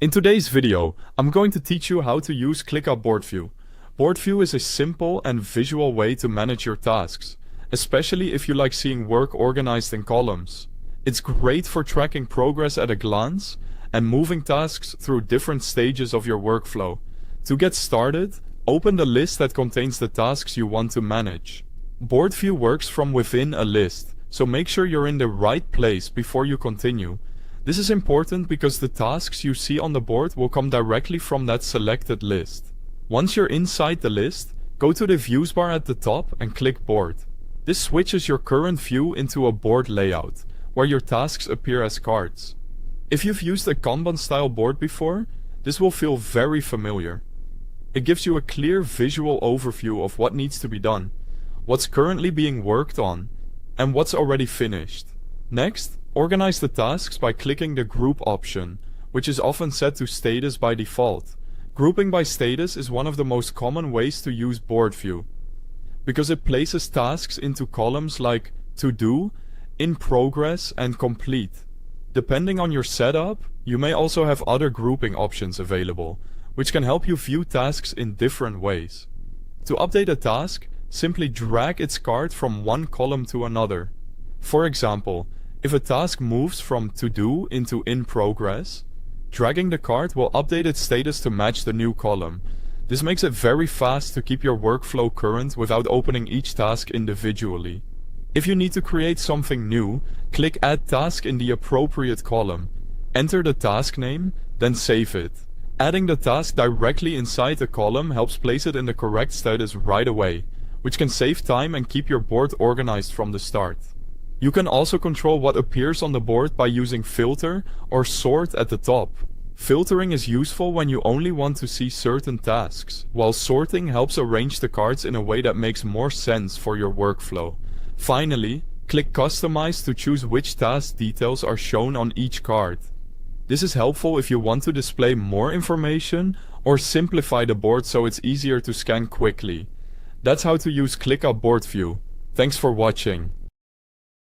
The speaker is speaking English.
In today's video, I'm going to teach you how to use ClickUp Board View. Board View is a simple and visual way to manage your tasks, especially if you like seeing work organized in columns. It's great for tracking progress at a glance and moving tasks through different stages of your workflow. To get started, open the list that contains the tasks you want to manage. Board View works from within a list, so make sure you're in the right place before you continue. This is important because the tasks you see on the board will come directly from that selected list. Once you're inside the list, go to the Views bar at the top and click Board. This switches your current view into a board layout, where your tasks appear as cards. If you've used a Kanban-style board before, this will feel very familiar. It gives you a clear visual overview of what needs to be done, what's currently being worked on, and what's already finished. Next, organize the tasks by clicking the Group option, which is often set to Status by default. Grouping by status is one of the most common ways to use Board View, because it places tasks into columns like To Do, In Progress, and Complete. Depending on your setup, you may also have other grouping options available, which can help you view tasks in different ways. To update a task, simply drag its card from one column to another. For example, if a task moves from To Do into In Progress, dragging the card will update its status to match the new column. This makes it very fast to keep your workflow current without opening each task individually. If you need to create something new, click Add Task in the appropriate column. Enter the task name, then save it. Adding the task directly inside the column helps place it in the correct status right away, which can save time and keep your board organized from the start. You can also control what appears on the board by using Filter or Sort at the top. Filtering is useful when you only want to see certain tasks, while sorting helps arrange the cards in a way that makes more sense for your workflow. Finally, click Customize to choose which task details are shown on each card. This is helpful if you want to display more information or simplify the board so it's easier to scan quickly. That's how to use ClickUp Board View. Thanks for watching.